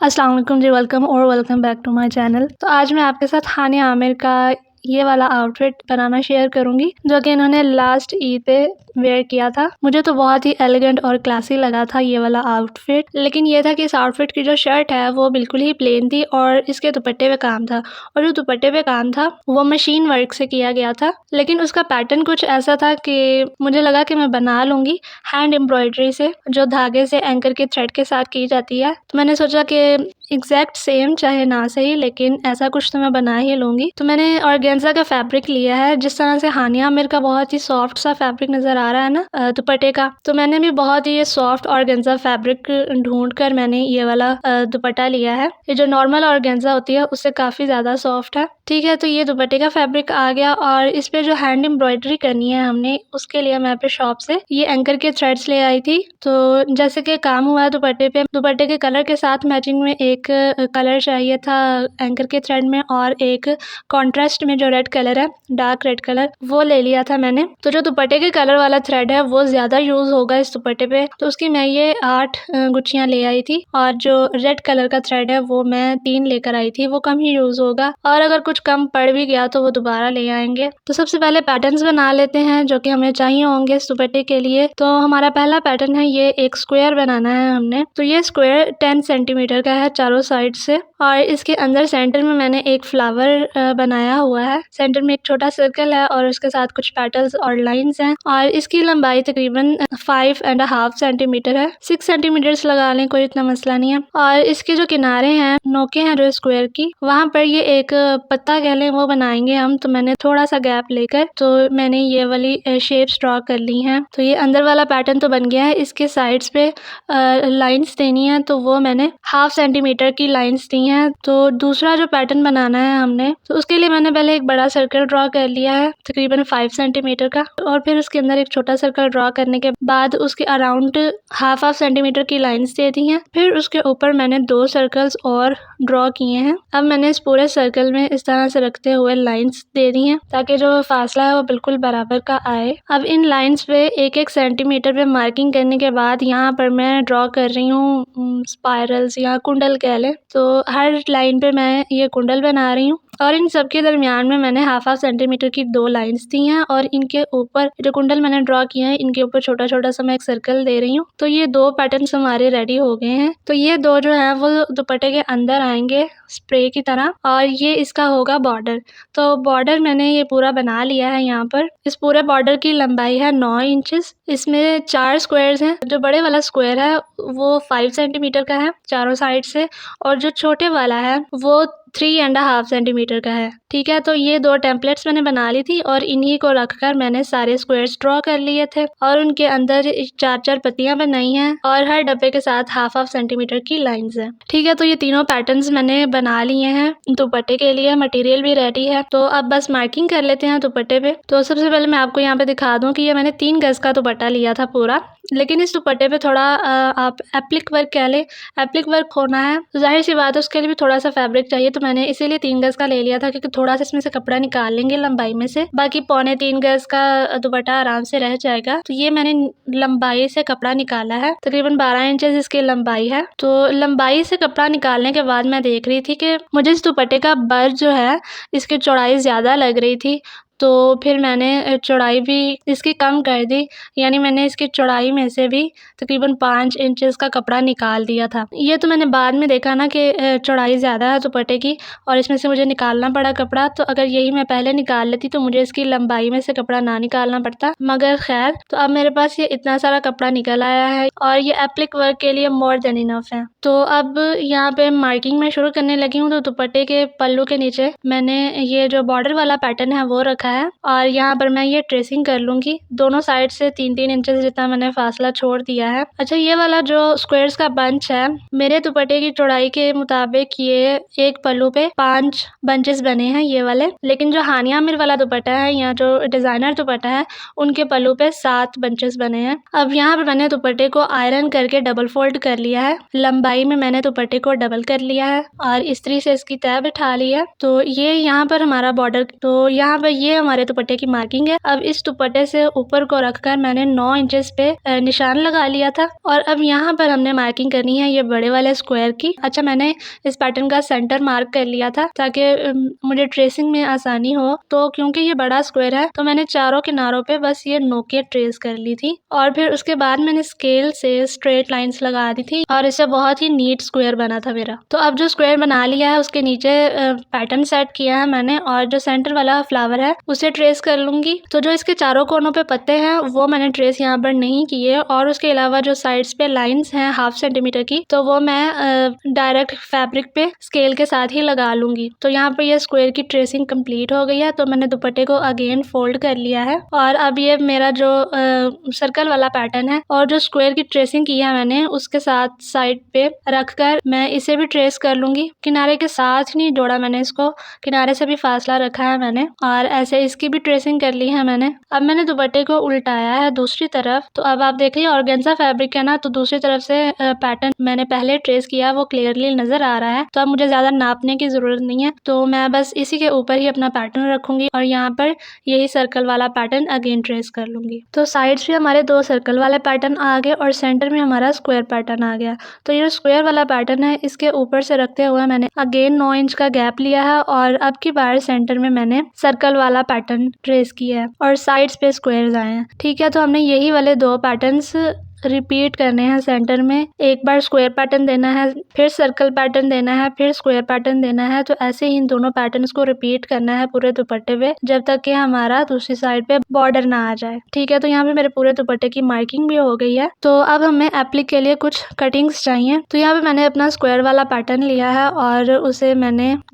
अस्सलाम वालेकुम जी, welcome back to my channel. तो आज मैं आपके साथ हानिया आमिर का ये वाला आउटफिट बनाना शेयर करूंगी जो कि इन्होंने लास्ट ईद पे वेयर किया था। मुझे तो बहुत ही एलिगेंट और क्लासी लगा था ये वाला आउटफिट, लेकिन ये था कि इस आउटफिट की जो शर्ट है वो बिल्कुल ही प्लेन थी और इसके दुपट्टे पे काम था, और जो दुपट्टे पे काम था वो मशीन वर्क से किया गया था, लेकिन उसका पैटर्न कुछ ऐसा था कि मुझे लगा कि मैं बना लूँगी हैंड एम्ब्रॉयडरी से, जो धागे से एंकर के थ्रेड के साथ की जाती है। तो मैंने सोचा कि एग्जैक्ट सेम चाहे ना सही, लेकिन ऐसा कुछ तो मैं बना ही लूँगी। तो मैंने ऑर्गेन्जा का फैब्रिक लिया है, जिस तरह से हानिया आमिर का बहुत ही सॉफ्ट सा फैब्रिक नज़र आ रहा है ना दुपट्टे का, तो मैंने भी बहुत ही ये सॉफ्ट ऑर्गेन्जा फैब्रिक ढूंढ कर मैंने ये वाला दुपट्टा लिया है। ये जो नॉर्मल ऑर्गेन्जा होती है उससे काफ़ी ज़्यादा सॉफ्ट है। ठीक है, तो ये दुपट्टे का फैब्रिक आ गया, और इस पे जो हैंड एम्ब्रॉयडरी करनी है हमने, उसके लिए मैं पे शॉप से ये एंकर के थ्रेड्स ले आई थी। तो जैसे कि काम हुआ है दुपट्टे पे, दुपट्टे के कलर के साथ मैचिंग में एक कलर चाहिए था एंकर के थ्रेड में, और एक कॉन्ट्रास्ट में जो रेड कलर है, डार्क रेड कलर, वो ले लिया था मैंने। तो जो दुपट्टे के कलर वाला थ्रेड है वो ज़्यादा यूज़ होगा इस दुपट्टे पे, तो उसकी मैं ये 8 गुच्छियाँ ले आई थी, और जो रेड कलर का थ्रेड है वो मैं 3 लेकर आई थी, वो कम ही यूज़ होगा, और अगर कुछ कम पड़ भी गया तो वो दोबारा ले आएंगे। तो सबसे पहले पैटर्न्स बना लेते हैं जो कि हमें चाहिए होंगे इस दुपट्टे के लिए। तो हमारा पहला पैटर्न है, ये एक स्क्वायर बनाना है हमने। तो ये स्क्वायर 10 सेंटीमीटर का है चारों साइड से, और इसके अंदर सेंटर में मैंने एक फ्लावर बनाया हुआ है। सेंटर में एक छोटा सर्कल है और उसके साथ कुछ पेटल्स और लाइंस हैं, और इसकी लंबाई तकरीबन 5.5 सेंटीमीटर है। 6 सेंटीमीटर्स लगा लें, कोई इतना मसला नहीं है। और इसके जो किनारे हैं, नोके हैं जो स्क्वायर की, वहाँ पर ये एक पत्ता कह लें वो बनाएंगे हम। तो मैंने थोड़ा सा गैप लेकर तो मैंने ये वाली शेप्स ड्रॉ कर ली हैं। तो ये अंदर वाला पैटर्न तो बन गया है। इसके साइड्स पे लाइंस देनी है, तो वो मैंने 1/2 सेंटीमीटर की लाइंस दी हैं। तो दूसरा जो पैटर्न बनाना है हमने, तो उसके लिए मैंने पहले एक बड़ा सर्कल ड्रॉ कर लिया है तकरीबन 5 सेंटीमीटर का, और फिर उसके अंदर एक छोटा सर्कल ड्रॉ करने के बाद उसके अराउंड 1/2 सेंटीमीटर की लाइंस दे दी हैं। फिर उसके ऊपर मैंने 2 सर्कल्स और ड्रॉ किए हैं। अब मैंने इस पूरे सर्कल में इस तरह से रखते हुए लाइंस दे दी हैं ताकि जो फासला है वो बिल्कुल बराबर का आए। अब इन लाइंस पे 1-1 सेंटीमीटर पे मार्किंग करने के बाद यहाँ पर मैं ड्रॉ कर रही हूँ स्पाइरल्स या कुंडल कह लें। तो हर लाइन पे मैं ये कुंडल बना रही हूँ, और इन सब के दरमियान में मैंने 1/2 सेंटीमीटर की 2 लाइंस दी हैं, और इनके ऊपर जो कुंडल मैंने ड्रॉ किया है इनके ऊपर छोटा छोटा सा मैं एक सर्कल दे रही हूँ। तो ये 2 पैटर्न्स हमारे रेडी हो गए हैं। तो ये 2 जो है वो दुपट्टे के अंदर आएंगे स्प्रे की तरह, और ये इसका होगा बॉर्डर। तो बॉर्डर मैंने ये पूरा बना लिया है। यहाँ पर इस पूरे बॉर्डर की लंबाई है 9 इंचेस। इसमें 4 स्क्वायर्स हैं। जो बड़े वाला स्क्वायर है वो 5 सेंटीमीटर का है चारों साइड से, और जो छोटे वाला है वो 3.5 सेंटीमीटर का है। ठीक है, तो ये 2 टेम्पलेट्स मैंने बना ली थी, और इन्हीं को रखकर मैंने सारे स्क्वायर्स ड्रॉ कर लिए थे, और उनके अंदर 4-4 पत्तियां बनाई हैं, और हर डब्बे के साथ 1/2 सेंटीमीटर की लाइंस हैं। ठीक है, तो ये तीनों पैटर्न्स मैंने बना लिए हैं दुपट्टे के लिए। मटेरियल भी रेडी है, तो अब बस मार्किंग कर लेते हैं दुपट्टे पे। तो सबसे पहले मैं आपको यहाँ पे दिखा दूँ कि ये मैंने 3 गज का दुपट्टा लिया था पूरा, लेकिन इस दुपट्टे पे थोड़ा आप एप्लिक वर्क कह लें, एप्लिक वर्क होना है, तो जाहिर सी बात है उसके लिए भी थोड़ा सा फैब्रिक चाहिए। तो मैंने इसीलिए 3 गज का ले लिया था, क्योंकि थोड़ा सा इसमें से कपड़ा निकाल लेंगे लंबाई में से, बाकी 3.25 गज का दुपट्टा आराम से रह जाएगा। तो ये मैंने लंबाई से कपड़ा निकाला है, तकरीबन 12 इंचेस इसकी लंबाई है। तो लंबाई से कपड़ा निकालने के बाद मैं देख रही थी कि मुझे इस दुपट्टे का बर जो है इसकी चौड़ाई ज़्यादा लग रही थी, तो फिर मैंने चौड़ाई भी इसकी कम कर दी, यानी मैंने इसकी चौड़ाई में से भी तकरीबन 5 इंचेस का कपड़ा निकाल दिया था। ये तो मैंने बाद में देखा ना कि चौड़ाई ज़्यादा है दुपट्टे की, और इसमें से मुझे निकालना पड़ा कपड़ा। तो अगर यही मैं पहले निकाल लेती तो मुझे इसकी लंबाई में से कपड़ा ना निकालना पड़ता, मगर खैर। तो अब मेरे पास ये इतना सारा कपड़ा निकल आया है, और ये एप्लिक वर्क के लिए मोर देन इनफ है। तो अब यहाँ पे मार्किंग में शुरू करने लगी हूँ। तो दुपट्टे के पल्लू के नीचे मैंने ये जो बॉर्डर वाला पैटर्न है वो रखा है, और यहाँ पर मैं ये ट्रेसिंग कर लूँगी। दोनों साइड से 3-3 इंचेस जितना मैंने फासला छोड़ दिया है। अच्छा, ये वाला जो स्क्वायर्स का बंच है, मेरे दुपट्टे की चौड़ाई के मुताबिक ये एक पल्लू पे 5 बंचेस बने हैं ये वाले, लेकिन जो हानिया आमिर वाला दुपट्टा है या जो डिज़ाइनर दुपट्टा है उनके पल्लू पे 7 बंचेस बने हैं। अब यहाँ पर मैंने दुपट्टे को आयरन करके डबल फोल्ड कर लिया है। लंबाई में मैंने दुपट्टे को डबल कर लिया है, और इस्त्री से इसकी तह बिठा ली है। तो ये यहाँ पर हमारा बॉर्डर, तो यहाँ पर ये हमारे दुपट्टे की मार्किंग है। अब इस दुपट्टे से ऊपर को रखकर मैंने 9 इंचेस पे निशान लगा लिया था और अब यहाँ पर हमने मार्किंग करनी है ये बड़े वाले स्क्वायर की। अच्छा, मैंने इस पैटर्न का सेंटर मार्क कर लिया था ताकि मुझे ट्रेसिंग में आसानी हो। तो क्योंकि ये बड़ा स्क्वायर है तो मैंने चारों किनारों पे बस ये नोकें ट्रेस कर ली थी और फिर उसके बाद मैंने स्केल से स्ट्रेट लाइंस लगा दी थी और इससे बहुत ही नीट स्क्वायर बना था मेरा। तो अब जो स्क्वायर बना लिया है उसके नीचे पैटर्न सेट किया है मैंने और जो सेंटर वाला फ्लावर है उसे ट्रेस कर लूंगी। तो जो इसके चारों कोनों पे पत्ते हैं वो मैंने ट्रेस यहाँ पर नहीं किए और उसके अलावा जो साइड्स पे लाइंस हैं 1/2 सेंटीमीटर की तो वो मैं डायरेक्ट फैब्रिक पे स्केल के साथ ही लगा लूंगी। तो यहाँ पर ये स्क्वायर की ट्रेसिंग कंप्लीट हो गई है। तो मैंने दुपट्टे को अगेन फोल्ड कर लिया है और अब ये मेरा जो सर्कल वाला पैटर्न है और जो स्क्वायर की ट्रेसिंग की है मैंने उसके साथ साइड पे रखकर मैं इसे भी ट्रेस कर लूंगी। किनारे के साथ नहीं जोड़ा मैंने इसको, किनारे से भी फासला रखा है मैंने और ऐसे इसकी भी ट्रेसिंग कर ली है मैंने। अब मैंने दुपट्टे को उल्टाया है दूसरी तरफ। तो अब आप देखिए ऑर्गेन्जा फैब्रिक है ना, तो दूसरी तरफ से पैटर्न मैंने पहले ट्रेस किया वो क्लियरली नजर आ रहा है। तो अब मुझे ज्यादा नापने की जरूरत नहीं है, तो मैं बस इसी के ऊपर ही अपना पैटर्न रखूंगी और यहाँ पर यही सर्कल वाला पैटर्न अगेन ट्रेस कर लूंगी। तो साइड्स भी हमारे 2 सर्कल वाले पैटर्न आ गए और सेंटर में हमारा स्क्वायर पैटर्न आ गया। तो ये स्क्वायर वाला पैटर्न है इसके ऊपर से रखते हुए मैंने अगेन 9 इंच का गैप लिया है और अब की बार सेंटर में मैंने सर्कल वाला पैटर्न ट्रेस किया है और साइड्स पे स्क्वायर्स आए हैं। ठीक है, तो हमने यही वाले 2 पैटर्न्स रिपीट करने हैं। सेंटर में एक बार स्क्वायर पैटर्न देना है, फिर सर्कल पैटर्न देना है, फिर स्क्वायर पैटर्न देना है। तो ऐसे ही इन दोनों पैटर्न्स को रिपीट करना है पूरे दुपट्टे पे जब तक कि हमारा दूसरी साइड पे बॉर्डर ना आ जाए। ठीक है, तो यहाँ पे मेरे पूरे दुपट्टे की मार्किंग भी हो गई है। तो अब हमें एप्लिक के लिए कुछ कटिंग्स चाहिए। तो यहाँ पे मैंने अपना स्क्वायर वाला पैटर्न लिया है और उसे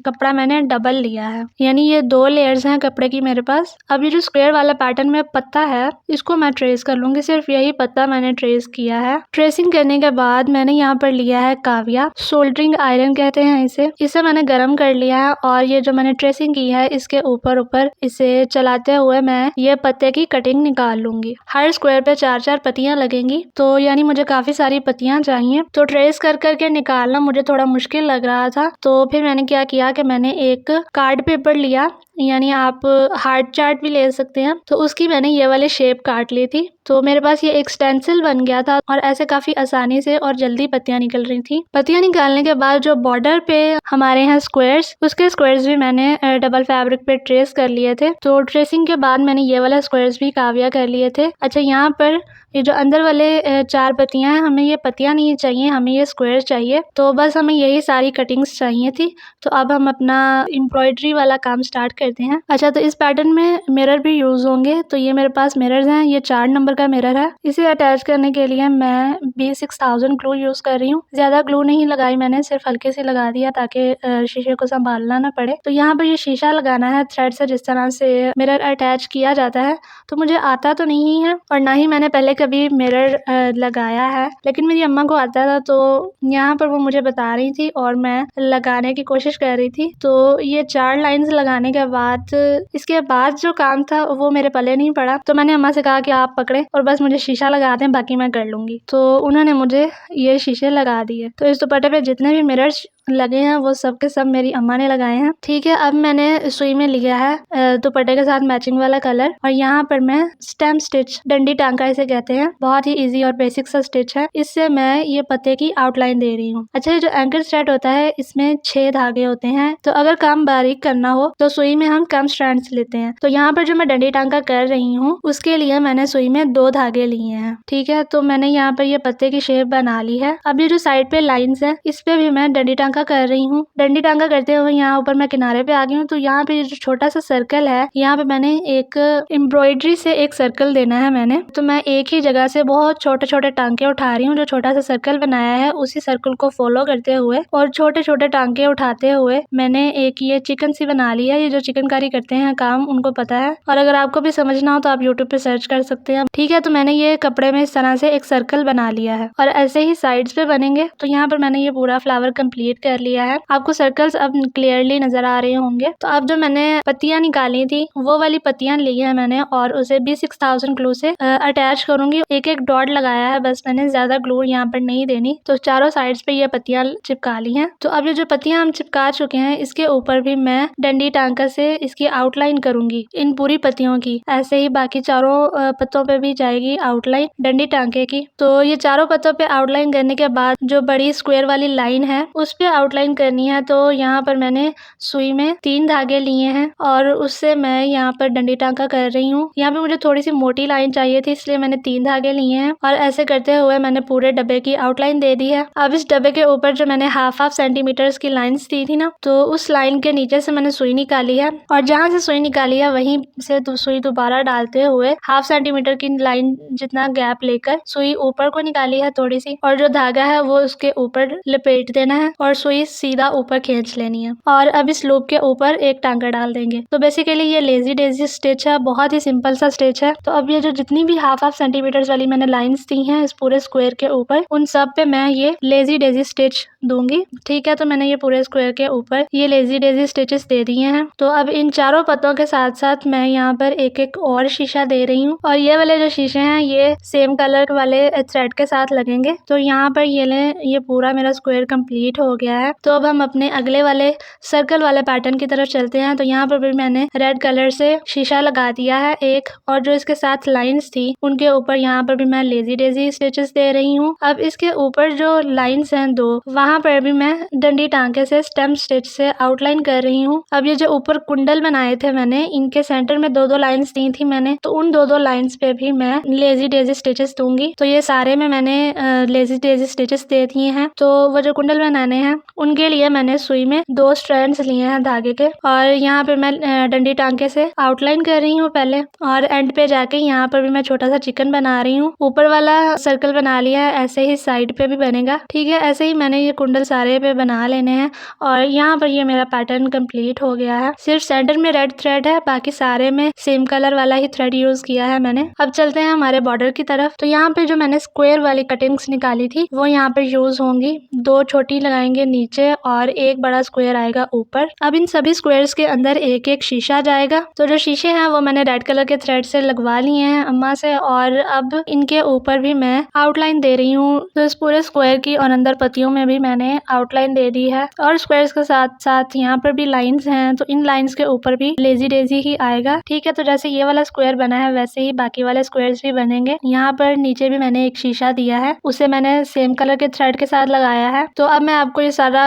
कपड़ा मैंने डबल लिया है, यानी ये 2 लेयर्स हैं कपड़े की मेरे पास। अब ये जो स्क्वायर वाला पैटर्न में पत्ता है इसको मैं ट्रेस कर लूंगी, सिर्फ यही पत्ता मैंने ट्रेस किया है। ट्रेसिंग करने के बाद मैंने यहाँ पर लिया है काविया, सोल्डरिंग आयरन कहते हैं इसे मैंने गर्म कर लिया है और ये जो मैंने ट्रेसिंग की है इसके ऊपर इसे चलाते हुए मैं ये पत्ते की कटिंग निकाल लूंगी। हर स्क्वायर पे 4-4 पत्तियां लगेंगी, तो यानी मुझे काफी सारी पत्तियां चाहिए। तो ट्रेस कर करके निकालना मुझे थोड़ा मुश्किल लग रहा था, तो फिर मैंने क्या किया कि मैंने एक कार्ड पेपर लिया, यानी आप हार्ड चार्ट भी ले सकते हैं। तो उसकी मैंने ये वाले शेप काट ली थी, तो मेरे पास ये एक स्टेंसिल बन गया था और ऐसे काफी आसानी से और जल्दी पत्तियां निकल रही थी। पत्तियां निकालने के बाद जो बॉर्डर पे हमारे यहाँ स्क्वायर्स, उसके स्क्वायर्स भी मैंने डबल फैब्रिक पे ट्रेस कर लिए थे। तो ट्रेसिंग के बाद मैंने ये वाला स्क्वायर्स भी काविया कर लिए थे। अच्छा, यहाँ पर ये जो अंदर वाले 4 पत्तियां हैं, हमें ये पत्तियां नहीं चाहिए, हमें ये स्क्वायर चाहिए। तो बस हमें यही सारी कटिंग्स चाहिए थी। तो अब हम अपना एम्ब्रॉयडरी वाला काम स्टार्ट करते हैं। अच्छा, तो इस पैटर्न में मिरर भी यूज होंगे। तो ये मेरे पास मिरर्स हैं, ये 4 नंबर का मिरर है। इसे अटैच करने के लिए मैं B6000 ग्लू यूज कर रही हूँ। ज्यादा ग्लू नहीं लगाई मैंने, सिर्फ हल्के से लगा दिया ताकि शीशे को संभालना ना पड़े। तो यहाँ पर ये शीशा लगाना है थ्रेड से, जिस तरह से मिरर अटैच किया जाता है। तो मुझे आता तो नहीं है और ना ही मैंने पहले कभी मिरर लगाया है, लेकिन मेरी अम्मा को आता था, तो यहाँ पर वो मुझे बता रही थी और मैं लगाने की कोशिश कर रही थी। तो ये 4 लाइंस लगाने के बाद इसके बाद जो काम था वो मेरे पल्ले नहीं पड़ा। तो मैंने अम्मा से कहा कि आप पकड़े और बस मुझे शीशा लगा दें, बाकी मैं कर लूंगी। तो उन्होंने मुझे ये शीशे लगा दिए। तो इस दुपट्टे पे जितने भी मिरर्स लगे हैं वो सब के सब मेरी अम्मा ने लगाए हैं। ठीक है, अब मैंने सुई में लिया है दुपट्टे के साथ मैचिंग वाला कलर और यहाँ पर मैं स्टेम स्टिच, डंडी टांका इसे कहते हैं, बहुत ही इजी और बेसिक सा स्टिच है। इससे मैं ये पत्ते की आउटलाइन दे रही हूँ। अच्छा, ये जो एंकर स्ट्रैंड होता है इसमें 6 धागे होते हैं। तो अगर काम बारीक करना हो तो सुई में हम कम स्ट्रैंड्स लेते हैं। तो यहाँ पर जो मैं डंडी टांका कर रही हूँ उसके लिए मैंने सुई में 2 धागे लिए हैं। ठीक है, तो मैंने यहाँ पर ये पत्ते की शेप बना ली है। अब ये जो साइड पे लाइन्स है इस पे भी मैं डंडी टांका कर रही हूँ। डंडी टांका करते हुए यहाँ ऊपर मैं किनारे पे आ गई हूँ। तो यहाँ पे जो छोटा सा सर्कल है, यहाँ पे मैंने एक एम्ब्रॉयडरी से एक सर्कल देना है मैंने। तो मैं एक ही जगह से बहुत छोटे छोटे टांके उठा रही हूँ। जो छोटा सा सर्कल बनाया है उसी सर्कल को फॉलो करते हुए और छोटे छोटे टांके उठाते हुए मैंने एक ये चिकन सी बना ली है। ये जो चिकनकारी करते हैं काम उनको पता है, और अगर आपको भी समझना हो तो आप यूट्यूब पे सर्च कर सकते हैं। ठीक है, तो मैंने ये कपड़े में इस तरह से एक सर्कल बना लिया है और ऐसे ही साइड्स पे बनेंगे। तो यहाँ पर मैंने ये पूरा फ्लावर कंप्लीट कर लिया है। आपको सर्कल्स अब क्लियरली नजर आ रहे होंगे। तो अब जो मैंने पत्तियां निकाली थी वो वाली पत्तियां ली है मैंने और उसे भी 6000 ग्लू से अटैच करूंगी। एक एक डॉट लगाया है बस मैंने, ज्यादा ग्लू यहाँ पर नहीं देनी। तो चारों साइड्स पे ये पत्तियां चिपका ली हैं। तो अब ये जो पत्तियां हम चिपका चुके हैं इसके ऊपर भी मैं डंडी टांका से इसकी आउटलाइन करूंगी इन पूरी पत्तियों की। ऐसे ही बाकी चारों पत्तों पे भी जाएगी आउटलाइन डंडी टांके की। तो ये चारों पत्तों पे आउटलाइन करने के बाद जो बड़ी स्क्वायर वाली लाइन है उस पे आउटलाइन करनी है। तो यहाँ पर मैंने सुई में 3 धागे लिए हैं और उससे मैं यहाँ पर डंडी टांका कर रही हूँ। यहाँ पे मुझे थोड़ी सी मोटी लाइन चाहिए थी इसलिए मैंने 3 धागे लिए हैं और ऐसे करते हुए मैंने पूरे डब्बे की आउटलाइन दे दी है। अब इस डब्बे के ऊपर जो मैंने हाफ सेंटीमीटर्स की लाइंस दी थी ना, तो उस लाइन के नीचे से मैंने सुई निकाली है और जहाँ से सुई निकाली है वहीं से सुई दोबारा डालते हुए हाफ सेंटीमीटर की लाइन जितना गैप लेकर सुई ऊपर को निकाली है थोड़ी सी, और जो धागा है वो उसके ऊपर लपेट देना है और सुई सीधा ऊपर खींच लेनी है और अब इस लूप के ऊपर एक टांका डाल देंगे। तो बेसिकली ये लेजी डेजी स्टिच है, बहुत ही सिंपल सा स्टिच है। तो अब ये जो जितनी भी हाफ सेंटीमीटर्स वाली मैंने लाइंस दी हैं इस पूरे स्क्वायर के ऊपर, उन सब पे मैं ये लेजी डेजी स्टिच दूंगी। ठीक है, तो मैंने ये पूरे स्क्वायर के ऊपर ये लेजी डेजी स्टिचेस दे दिए हैं। तो अब इन चारों पत्तों के साथ साथ मैं यहाँ पर एक एक और शीशा दे रही हूँ और ये वाले जो शीशे हैं ये सेम कलर वाले थ्रेड के साथ लगेंगे। तो यहाँ पर ये लें, ये पूरा मेरा स्क्वायर कंप्लीट हो गया है। तो अब हम अपने अगले वाले सर्कल वाले पैटर्न की तरफ चलते हैं। तो यहाँ पर भी मैंने रेड कलर से शीशा लगा दिया है एक, और जो इसके साथ लाइंस थी उनके ऊपर यहाँ पर भी मैं लेजी डेजी स्टिचेस दे रही हूँ। अब इसके ऊपर जो लाइंस हैं 2, वहां पर भी मैं डंडी टांके से स्टेम स्टिच से आउटलाइन कर रही हूँ। अब ये जो ऊपर कुंडल बनाए थे मैंने, इनके सेंटर में 2-2 लाइंस दी थी मैंने, तो उन 2-2 लाइंस पे भी मैं लेजी डेजी स्टिचेस दूंगी। तो ये सारे में मैंने लेजी डेजी स्टिचेस दे दिए हैं। तो वो जो कुंडल बनाने हैं उनके लिए मैंने सुई में 2 स्ट्रैंड्स लिए हैं धागे के और यहाँ पे मैं डंडी टांके से आउटलाइन कर रही हूँ पहले, और एंड पे जाके यहाँ पर भी मैं छोटा सा चिकन बना रही हूँ। ऊपर वाला सर्कल बना लिया है, ऐसे ही साइड पे भी बनेगा। ठीक है, ऐसे ही मैंने ये कुंडल सारे पे बना लेने हैं और यहाँ पर ये मेरा पैटर्न कंप्लीट हो गया है। सिर्फ सेंटर में रेड थ्रेड है, बाकी सारे में सेम कलर वाला ही थ्रेड यूज किया है मैंने। अब चलते हैं हमारे बॉर्डर की तरफ। तो यहाँ पे जो मैंने स्क्वायर वाली कटिंग्स निकाली थी वो यहाँ पे यूज होंगी। 2 छोटी लगाएंगे नीचे और एक बड़ा स्क्वायर आएगा ऊपर। अब इन सभी स्क्वायर्स के अंदर एक एक शीशा जाएगा। तो जो शीशे हैं वो मैंने रेड कलर के थ्रेड से लगवा लिए हैं अम्मा से, और अब इनके ऊपर भी मैं आउटलाइन दे रही हूँ। तो इस पूरे स्क्वायर की और अंदर पत्तियों में भी मैंने आउटलाइन दे दी है और स्क्वायर्स के साथ साथ यहाँ पर भी लाइंस हैं, तो इन लाइंस के ऊपर भी लेजी डेजी ही आएगा। ठीक है, तो जैसे ये वाला स्क्वायर बना है वैसे ही बाकी वाले स्क्वायर्स भी बनेंगे। यहाँ पर नीचे भी मैंने एक शीशा दिया है, उसे मैंने सेम कलर के थ्रेड के साथ लगाया है। तो अब मैं आपको ये सारा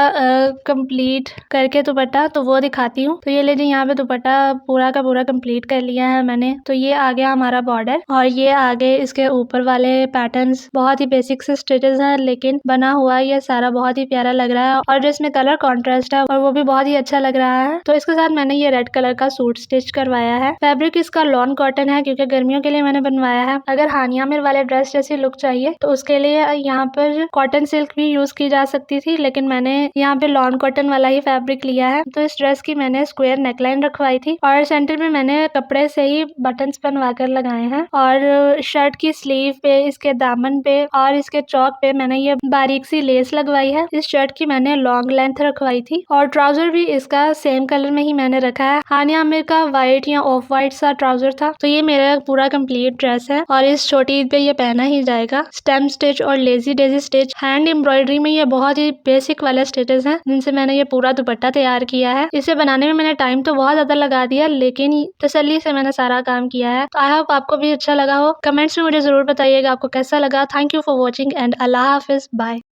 कंप्लीट करके दुपट्टा तो वो दिखाती हूँ। तो ये लीजिए, यहाँ पे दुपट्टा पूरा का पूरा कंप्लीट कर लिया है मैंने। तो ये आ गया हमारा बॉर्डर और ये आगे इसके ऊपर वाले पैटर्न्स बहुत ही बेसिक से स्टिचेस हैं, लेकिन बना हुआ ये सारा बहुत ही प्यारा लग रहा है और जो इसमें कलर कॉन्ट्रास्ट है और वो भी बहुत ही अच्छा लग रहा है। तो इसके साथ मैंने ये रेड कलर का सूट स्टिच करवाया है। फैब्रिक इसका लॉन कॉटन है क्योंकि गर्मियों के लिए मैंने बनवाया है। अगर हानिया मिर वाले ड्रेस जैसी लुक चाहिए तो उसके लिए यहाँ पर कॉटन सिल्क भी यूज की जा सकती थी, लेकिन मैंने यहाँ पे लॉन कॉटन वाला ही फैब्रिक लिया है। तो इस ड्रेस की मैंने स्क्वायर नेकलाइन रखवाई थी और सेंटर में मैंने कपड़े से ही बटन्स बनवा कर लगाए हैं और शर्ट की स्लीव पे, इसके दामन पे और इसके चौक पे मैंने ये बारीक सी लेस लगवाई है। इस शर्ट की मैंने लॉन्ग लेंथ रखवाई थी और ट्राउजर भी इसका सेम कलर में ही मैंने रखा है। हानिया आमिर का व्हाइट या ऑफ व्हाइट सा ट्राउजर था। तो ये मेरा पूरा कंप्लीट ड्रेस है और इस छोटी ईद पे ये पहना ही जाएगा। स्टेम स्टिच और lazy Daisy stitch hand embroidery में ये बहुत ही बेसिक वाले स्टिचेस हैं जिनसे मैंने ये पूरा दुपट्टा तैयार किया है। इसे बनाने में मैंने टाइम तो बहुत ज्यादा लगा दिया, लेकिन तसल्ली से मैंने सारा काम किया है। तो आई होप आपको भी अच्छा लगा हो। कमेंट्स में मुझे जरूर बताइएगा आपको कैसा लगा। Thank you for watching and अल्लाह हाफिज, बाय।